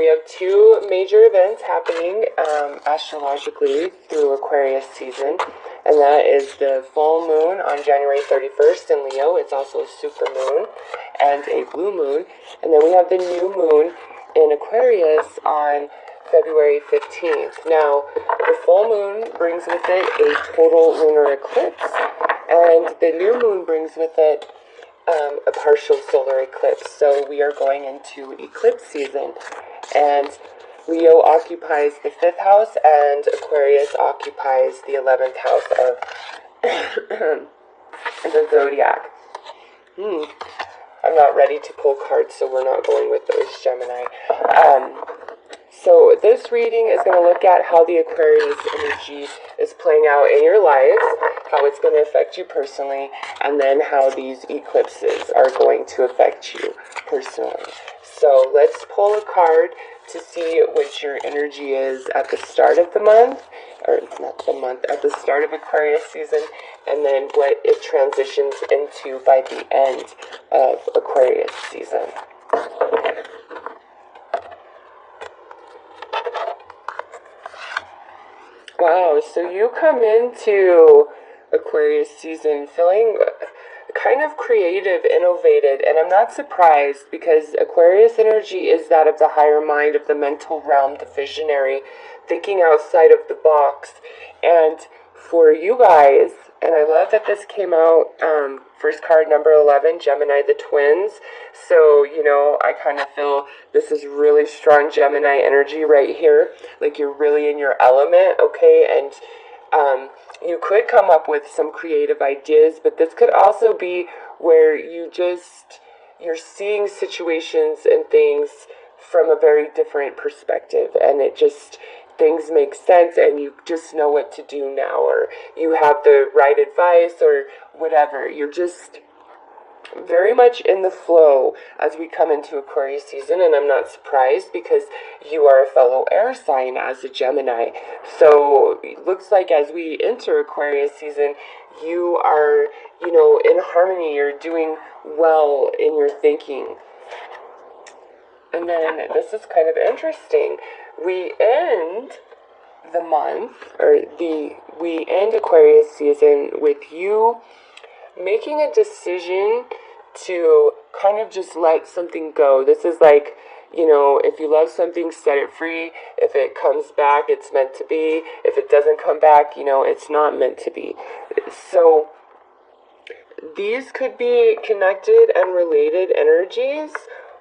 we have two major events happening astrologically through Aquarius season, and that is the full moon on January 31st in Leo. It's also a super moon and a blue moon. And then we have the new moon in Aquarius on February 15th. Now, the full moon brings with it a total lunar eclipse, and the new moon brings with it a partial solar eclipse. So we are going into eclipse season, and Leo occupies the 5th house and Aquarius occupies the 11th house of the zodiac. I'm not ready to pull cards, so we're not going with those, Gemini. So this reading is going to look at how the Aquarius energy is playing out in your life, how it's going to affect you personally, and then how these eclipses are going to affect you personally. So let's pull a card to see what your energy is at the start of the month, or not the month, at the start of Aquarius season, and then what it transitions into by the end of Aquarius season. Wow, so you come into Aquarius season feeling kind of creative, innovative, and I'm not surprised because Aquarius energy is that of the higher mind, of the mental realm, the visionary, thinking outside of the box. And for you guys, and I love that this came out, first card number 11, Gemini, the twins. So, you know, I kind of feel this is really strong Gemini energy right here. Like you're really in your element, okay? And you could come up with some creative ideas, but this could also be where you're seeing situations and things from a very different perspective, and things make sense, and you just know what to do now, or you have the right advice, or whatever. You're just very much in the flow as we come into Aquarius season, and I'm not surprised because you are a fellow air sign as a Gemini. So it looks like as we enter Aquarius season, you are, in harmony. You're doing well in your thinking. And then this is kind of interesting. We end the month, we end Aquarius season with you making a decision to kind of just let something go. This is like, if you love something, set it free. If it comes back, it's meant to be. If it doesn't come back, it's not meant to be. So these could be connected and related energies,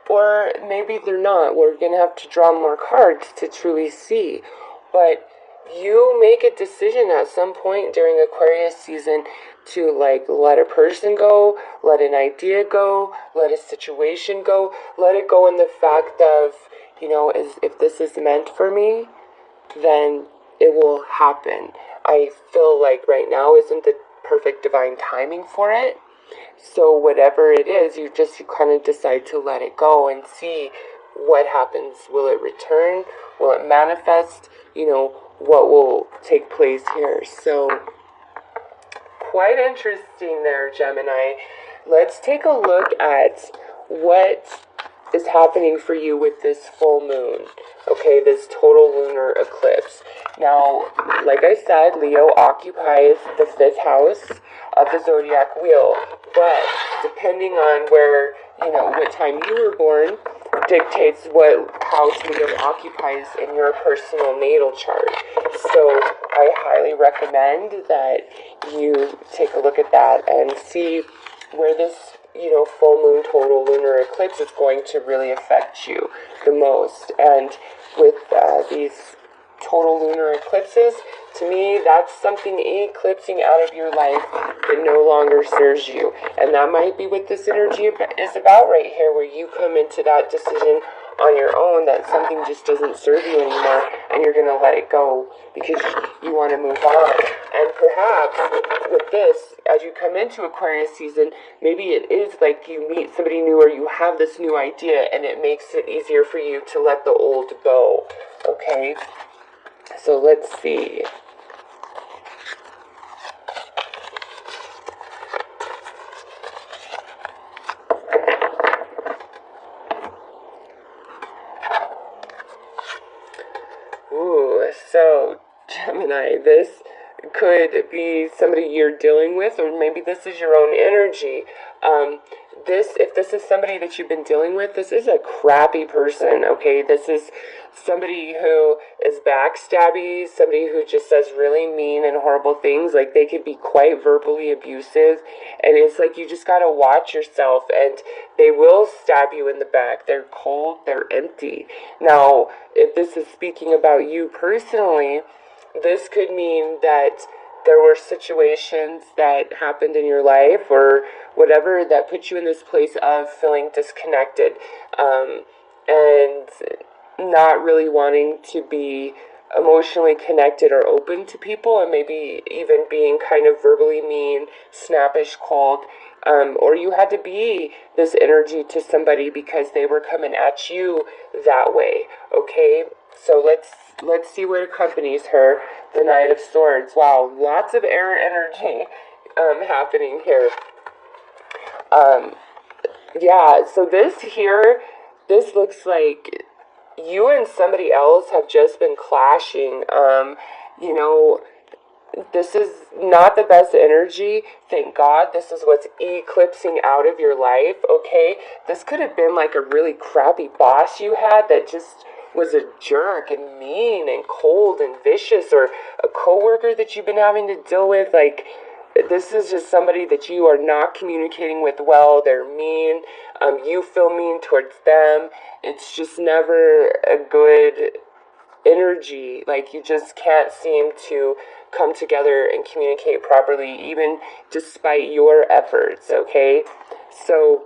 or maybe they're not. We're going to have to draw more cards to truly see. But you make a decision at some point during Aquarius season to let a person go, let an idea go, let a situation go, let it go in the fact of, if this is meant for me, then it will happen. I feel like right now isn't the perfect divine timing for it. So whatever it is, you kind of decide to let it go and see what happens. Will it return? Will it manifest? What will take place here? So quite interesting there, Gemini. Let's take a look at what is happening for you with this full moon. Okay, this total lunar eclipse. Now, like I said, Leo occupies the 5th house of the zodiac wheel, but depending on what time you were born, dictates what house Leo occupies in your personal natal chart. So I highly recommend that you take a look at that and see where this full moon total lunar eclipse is going to really affect you the most. And with these total lunar eclipses, to me, that's something eclipsing out of your life that no longer serves you. And that might be what this energy is about right here, where you come into that decision on your own that something just doesn't serve you anymore, and you're going to let it go because you want to move on. And perhaps with this, as you come into Aquarius season, maybe it is like you meet somebody new, or you have this new idea, and it makes it easier for you to let the old go. Okay? So let's see. this could be somebody you're dealing with, or maybe this is your own energy. If this is somebody that you've been dealing with, this is a crappy person, okay? This is somebody who is backstabby, somebody who just says really mean and horrible things. Like, they could be quite verbally abusive, and it's like you just gotta watch yourself, and they will stab you in the back. They're cold, they're empty. Now, if this is speaking about you personally, this could mean that there were situations that happened in your life or whatever that put you in this place of feeling disconnected, and not really wanting to be emotionally connected or open to people, and maybe even being kind of verbally mean, snappish, cold, or you had to be this energy to somebody because they were coming at you that way. Okay, so let's see what accompanies her. The Knight of Swords. Wow, lots of air energy happening here. Yeah, so this looks like you and somebody else have just been clashing. You know, this is not the best energy. Thank God this is what's eclipsing out of your life, okay? This could have been like a really crappy boss you had that just was a jerk and mean and cold and vicious, or a coworker that you've been having to deal with. Like, this is just somebody that you are not communicating with well. They're mean. You feel mean towards them. It's just never a good energy. Like, you just can't seem to come together and communicate properly, even despite your efforts, okay? So,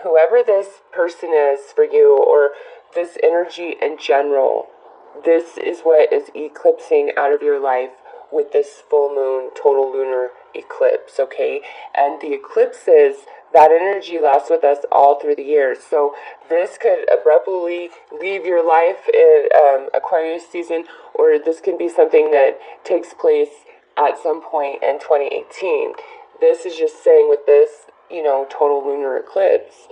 whoever this person is for you, or this energy in general, this is what is eclipsing out of your life with this full moon total lunar eclipse, okay? And the eclipses, that energy lasts with us all through the year. So this could abruptly leave your life in Aquarius season, or this can be something that takes place at some point in 2018. This is just saying with this, total lunar eclipse,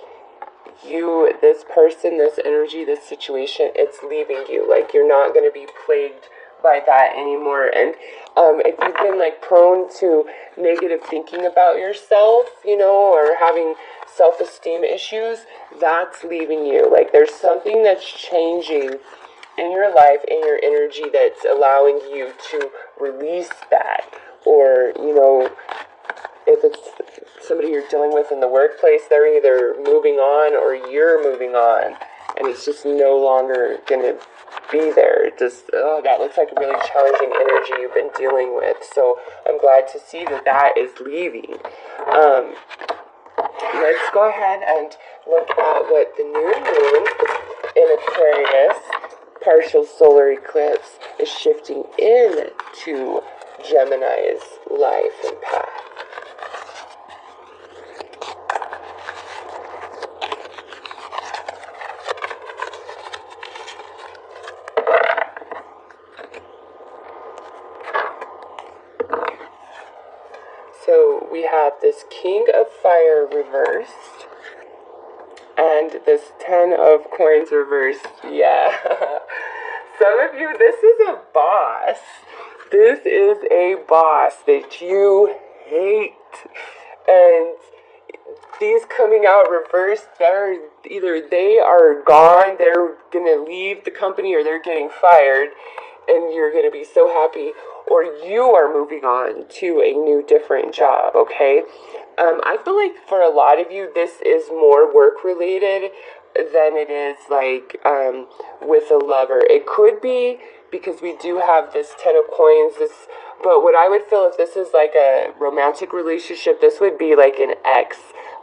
this person, this energy, this situation, it's leaving you. Like, you're not going to be plagued by that anymore. And if you've been like prone to negative thinking about yourself, or having self-esteem issues, that's leaving you. Like, there's something that's changing in your life, in your energy, that's allowing you to release that. Or, if it's somebody you're dealing with in the workplace, they're either moving on or you're moving on, and it's just no longer going to be there. That looks like a really challenging energy you've been dealing with. So I'm glad to see that is leaving. Let's go ahead and look at what the new moon in Aquarius, partial solar eclipse, is shifting into Gemini's life and path. So we have this King of Fire reversed, and this 10 of Coins reversed. Yeah. Some of you, this is a boss. This is a boss that you hate. And these coming out reversed, they are gone, they're going to leave the company, or they're getting fired, and you're going to be so happy, or you are moving on to a new, different job, okay? I feel like for a lot of you, this is more work-related than it is, like, with a lover. It could be, because we do have this 10 of Coins, but what I would feel if this is like a romantic relationship, this would be like an ex,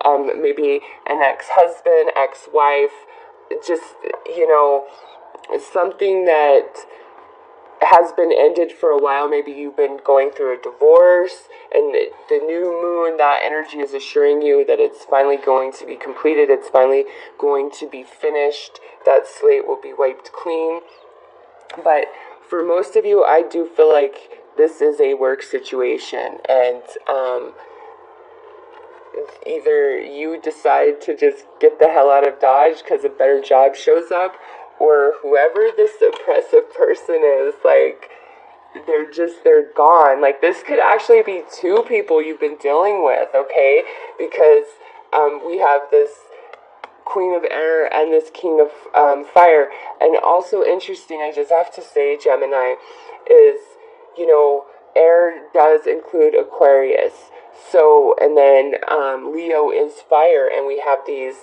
maybe an ex-husband, ex-wife, just, something that has been ended for a while. Maybe you've been going through a divorce, and the new moon, that energy is assuring you that it's finally going to be completed, it's finally going to be finished, that slate will be wiped clean. But for most of you, I do feel like this is a work situation, and either you decide to just get the hell out of Dodge because a better job shows up, or whoever this oppressive person is, like, they're gone. Like, this could actually be two people you've been dealing with, okay? Because we have this Queen of Air and this King of Fire. And also interesting, I just have to say, Gemini, is, air does include Aquarius. So, and then Leo is fire, and we have these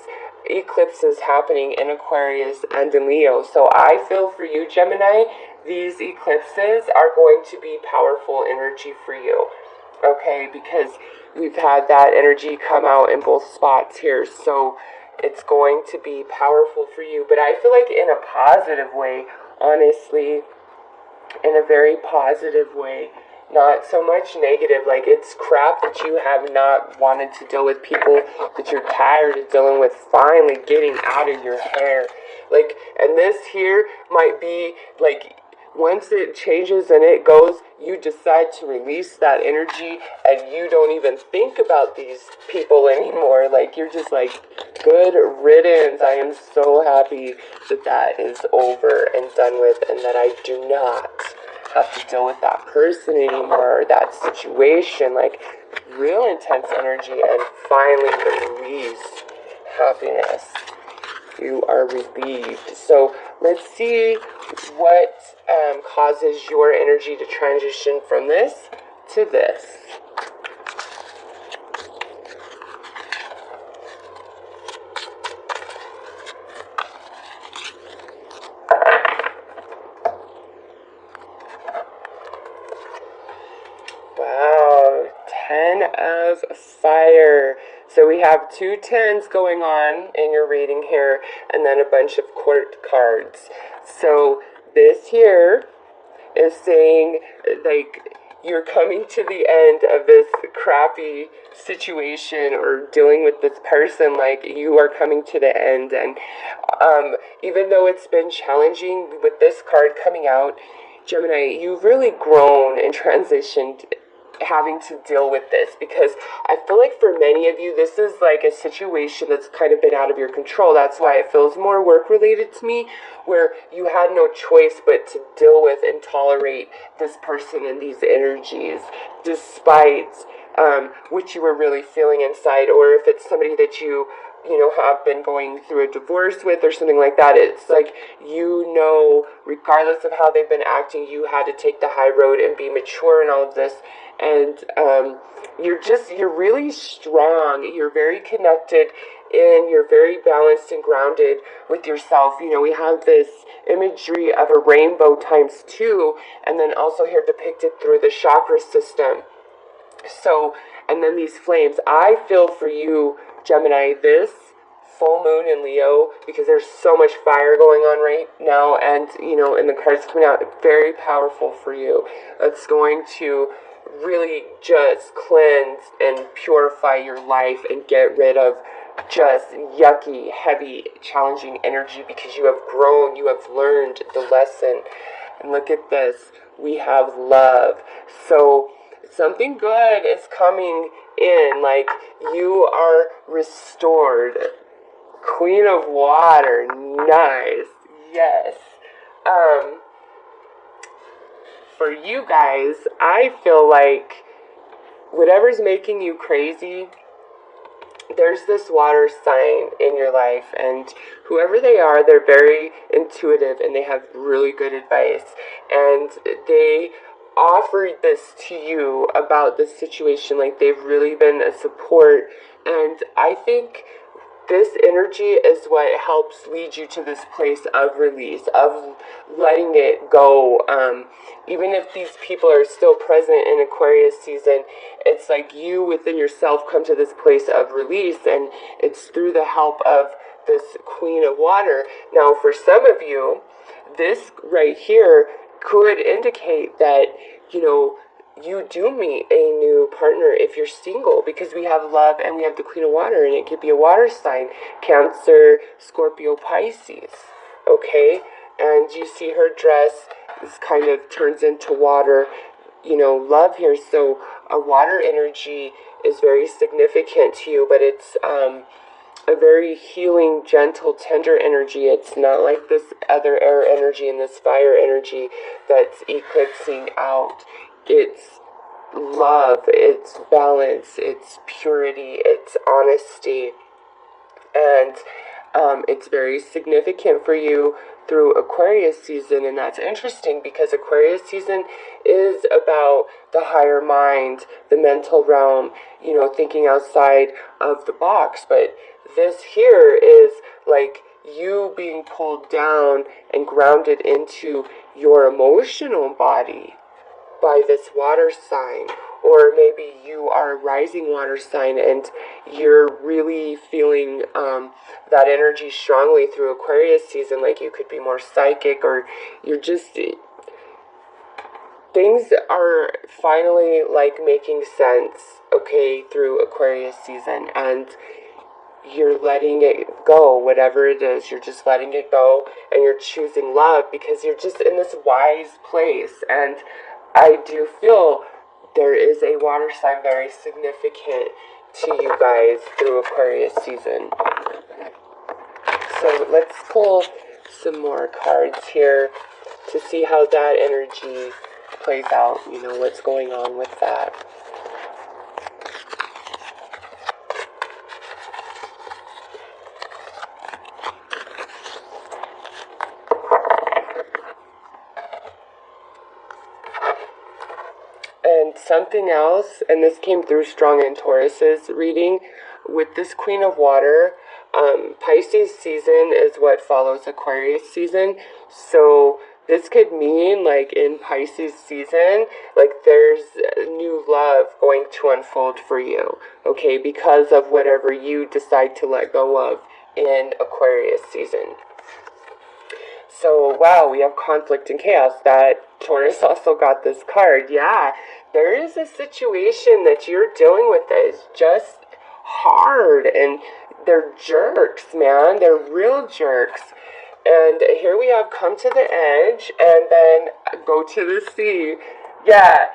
eclipses happening in Aquarius and in Leo. So I feel for you, Gemini, these eclipses are going to be powerful energy for you, okay? Because we've had that energy come out in both spots here. So it's going to be powerful for you. But I feel like in a positive way, honestly, in a very positive way. Not so much negative, like it's crap that you have not wanted to deal with, people that you're tired of dealing with finally getting out of your hair. Like, and this here might be like, once it changes and it goes, you decide to release that energy and you don't even think about these people anymore. Like, you're just like, good riddance. I am so happy that that is over and done with, and that I do not have to deal with that person anymore, or that situation. Like, real intense energy, and finally release happiness. You are relieved. So let's see what causes your energy to transition from this to this. Wow, 10 of Fire. So we have 2 10s going on in your reading here, and then a bunch of court cards. So this here is saying, like, you're coming to the end of this crappy situation or dealing with this person. Like, you are coming to the end, and even though it's been challenging with this card coming out, Gemini, you've really grown and transitioned having to deal with this, because I feel like for many of you, this is like a situation that's kind of been out of your control. That's why it feels more work related to me, where you had no choice but to deal with and tolerate this person and these energies, despite what you were really feeling inside. Or if it's somebody that you have been going through a divorce with or something like that, it's like, regardless of how they've been acting, you had to take the high road and be mature in all of this. And you're really strong. You're very connected, and you're very balanced and grounded with yourself. We have this imagery of a rainbow times 2, and then also here depicted through the chakra system. So, and then these flames. I feel for you, Gemini, this full moon in Leo, because there's so much fire going on right now, and and the cards coming out, very powerful for you. It's going to really just cleanse and purify your life and get rid of just yucky, heavy, challenging energy, because you have grown, you have learned the lesson. And look at this, we have love. So something good is coming in, like, you are restored. Queen of Water, nice, yes. For you guys, I feel like whatever's making you crazy, there's this water sign in your life, and whoever they are, they're very intuitive, and they have really good advice, and they offered this to you about this situation. Like, they've really been a support, and I think this energy is what helps lead you to this place of release, of letting it go. Even if these people are still present in Aquarius season, it's like you within yourself come to this place of release, and it's through the help of this Queen of Water. Now, for some of you, this right here could indicate that, you do meet a new partner if you're single, because we have love and we have the Queen of Water, and it could be a water sign, Cancer, Scorpio, Pisces, okay? And you see her dress, this kind of turns into water, love here. So a water energy is very significant to you, but it's a very healing, gentle, tender energy. It's not like this other air energy and this fire energy that's eclipsing out. It's love, it's balance, it's purity, it's honesty. And it's very significant for you through Aquarius season, and that's interesting because Aquarius season is about the higher mind, the mental realm, thinking outside of the box. But this here is like you being pulled down and grounded into your emotional body by this water sign. Or maybe you are a rising water sign and you're really feeling that energy strongly through Aquarius season. Like you could be more psychic, or you're just, things are finally like making sense, okay, through Aquarius season. And you're letting it go, whatever it is. You're just letting it go, and you're choosing love because you're just in this wise place. And I do feel there is a water sign very significant to you guys through Aquarius season. So let's pull some more cards here to see how that energy plays out, what's going on with that. And something else, and this came through Strong in Taurus's reading, with this Queen of Water, Pisces season is what follows Aquarius season. So this could mean, like, in Pisces season, like, there's new love going to unfold for you, okay, because of whatever you decide to let go of in Aquarius season. So, wow, we have conflict and chaos. That Taurus also got this card. Yeah, there is a situation that you're dealing with that is just hard, and they're jerks, man. They're real jerks. And here we have come to the edge and then go to the sea. Yeah,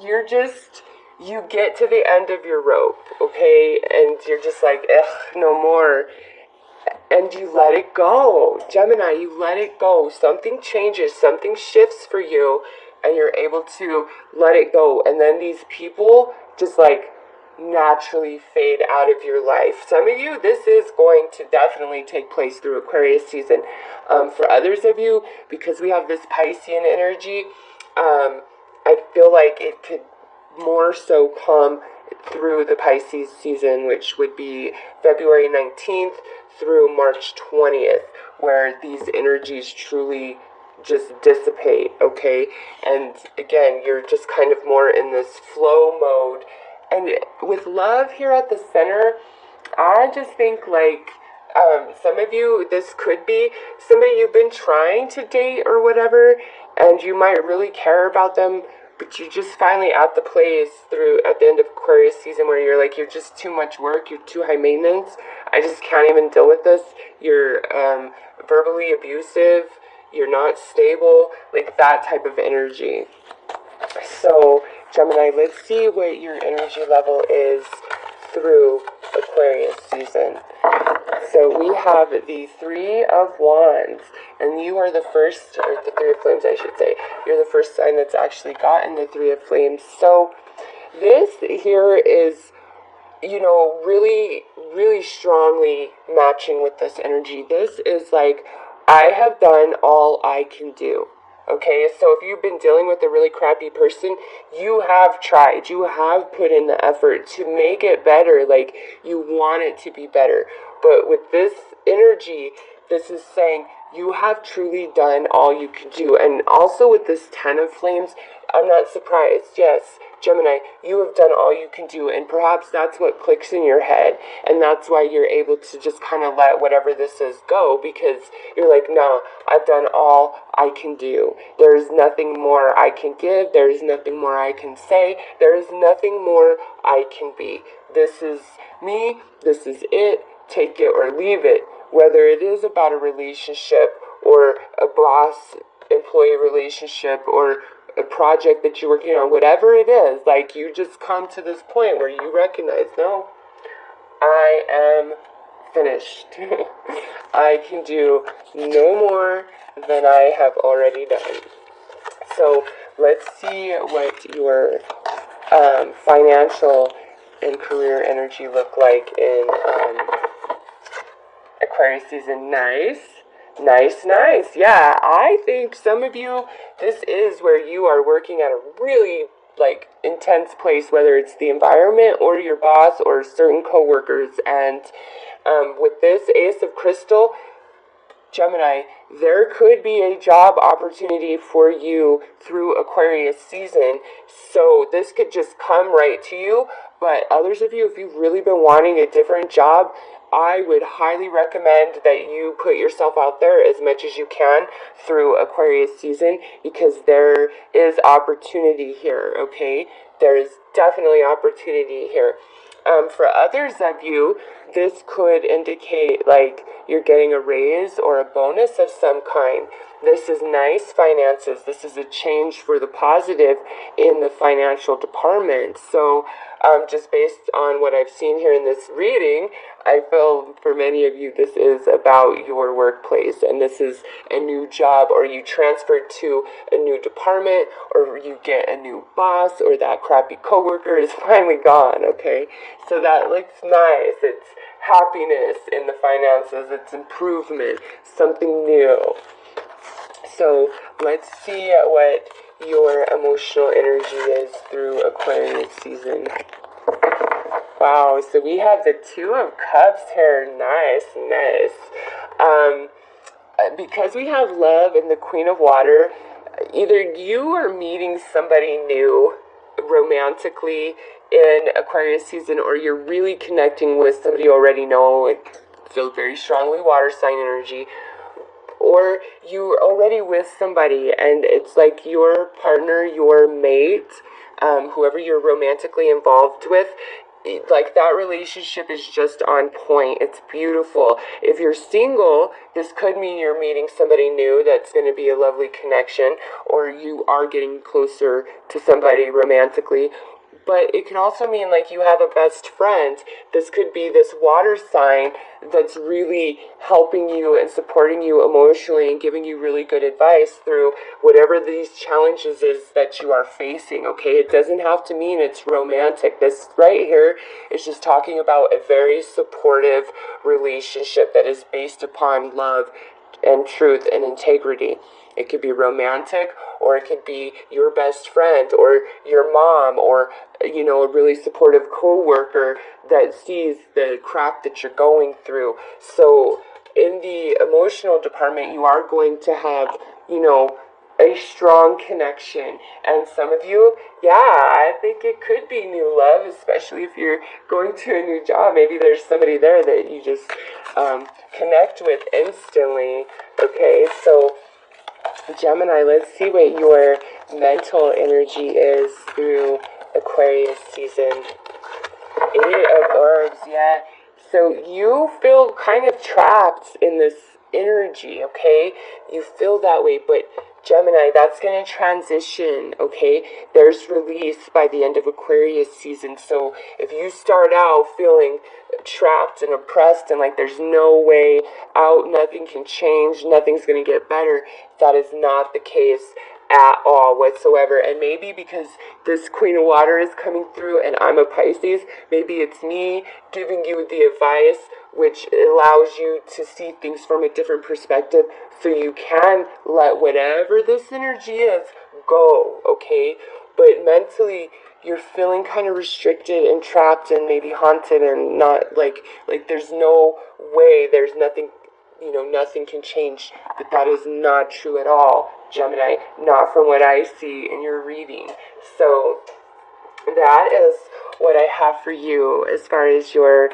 you get to the end of your rope, okay? And you're just like, ugh, no more. And you let it go. Gemini, you let it go. Something changes, something shifts for you, and you're able to let it go. And then these people just like naturally fade out of your life. Some of you, this is going to definitely take place through Aquarius season. For others of you, because we have this Piscean energy, I feel like it could more so come through the Pisces season, which would be February 19th through March 20th, where these energies truly just dissipate, okay? And again, you're just kind of more in this flow mode. And with love here at the center, I just think like some of you, this could be somebody you've been trying to date or whatever, and you might really care about them, but you're just finally at the place at the end of Aquarius season where you're like, you're just too much work, you're too high maintenance, I just can't even deal with this, you're verbally abusive, you're not stable, like that type of energy. So, Gemini, let's see what your energy level is through Aquarius season. So we have the Three of Wands, and you are the first, or the Three of Flames, I should say. You're the first sign that's actually gotten the Three of Flames. So this here is, really, really strongly matching with this energy. This is like, I have done all I can do. Okay, so if you've been dealing with a really crappy person, you have tried, you have put in the effort to make it better, like you want it to be better. But with this energy, this is saying you have truly done all you can do. And also with this Ten of Flames, I'm not surprised. Yes, Gemini, you have done all you can do, and perhaps that's what clicks in your head, and that's why you're able to just kind of let whatever this is go, because you're like, no, I've done all I can do. There is nothing more I can give. There is nothing more I can say. There is nothing more I can be. This is me. This is it. Take it or leave it. Whether it is about a relationship or a boss-employee relationship or a project that you're working on, whatever it is, like you just come to this point where you recognize, no, I am finished. I can do no more than I have already done. So let's see what your financial and career energy look like in Aquarius season. Nice. Nice, nice. Yeah, I think some of you, this is where you are working at a really intense place, whether it's the environment or your boss or certain coworkers. And with this Ace of Crystal, Gemini, there could be a job opportunity for you through Aquarius season. So this could just come right to you. But others of you, if you've really been wanting a different job, I would highly recommend that you put yourself out there as much as you can through Aquarius season, because there is opportunity here, okay? There is definitely opportunity here. For others of you, this could indicate you're getting a raise or a bonus of some kind. This is nice finances. This is a change for the positive in the financial department. So just based on what I've seen here in this reading, I feel for many of you this is about your workplace, and this is a new job, or you transferred to a new department, or you get a new boss, or that crappy coworker is finally gone, okay? So that looks nice. It's happiness in the finances. It's improvement, something new. So let's see what your emotional energy is through Aquarius season. Wow, so we have the Two of Cups here. Nice, nice. Because we have love and the Queen of Water, either you are meeting somebody new romantically in Aquarius season, or you're really connecting with somebody you already know and feel very strongly water sign energy, or you're already with somebody and it's like your partner, your mate, whoever you're romantically involved with, that relationship is just on point. It's beautiful. If you're single, this could mean you're meeting somebody new that's going to be a lovely connection, or you are getting closer to somebody romantically. But it can also mean you have a best friend. This could be this water sign that's really helping you and supporting you emotionally and giving you really good advice through whatever these challenges is that you are facing, okay? It doesn't have to mean it's romantic. This right here is just talking about a very supportive relationship that is based upon love and truth and integrity. It could be romantic, or it could be your best friend, or your mom, or a really supportive coworker that sees the crap that you're going through. So in the emotional department, you are going to have, a strong connection. And some of you, yeah, I think it could be new love, especially if you're going to a new job. Maybe there's somebody there that you just connect with instantly. Okay, so Gemini, let's see what your mental energy is through Aquarius season. 8 of Orbs, yeah. So you feel kind of trapped in this energy, okay? You feel that way, but Gemini, that's going to transition, okay? There's release by the end of Aquarius season. So if you start out feeling trapped and oppressed and there's no way out, nothing can change, nothing's going to get better, that is not the case at all whatsoever. And maybe because this Queen of Water is coming through and I'm a Pisces, maybe it's me giving you the advice which allows you to see things from a different perspective, so you can let whatever this energy is go, okay? But mentally, you're feeling kind of restricted and trapped and maybe haunted and not like there's no way, there's nothing, nothing can change. But that is not true at all, Gemini, not from what I see in your reading. So that is what I have for you as far as your,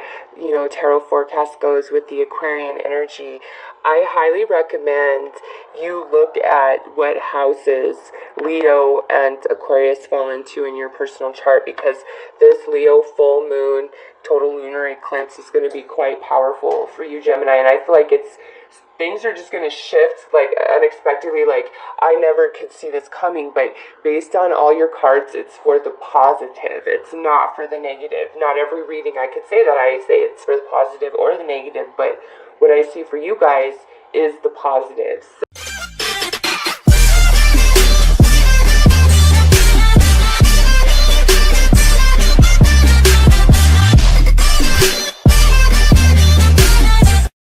tarot forecast goes with the Aquarian energy. I highly recommend you look at what houses Leo and Aquarius fall into in your personal chart, because this Leo full moon total lunar eclipse is going to be quite powerful for you, Gemini. And I feel like things are just going to shift like unexpectedly. Like, I never could see this coming, but based on all your cards, it's for the positive. It's not for the negative. Not every reading I could say that I say it's for the positive or the negative, but what I see for you guys is the positives.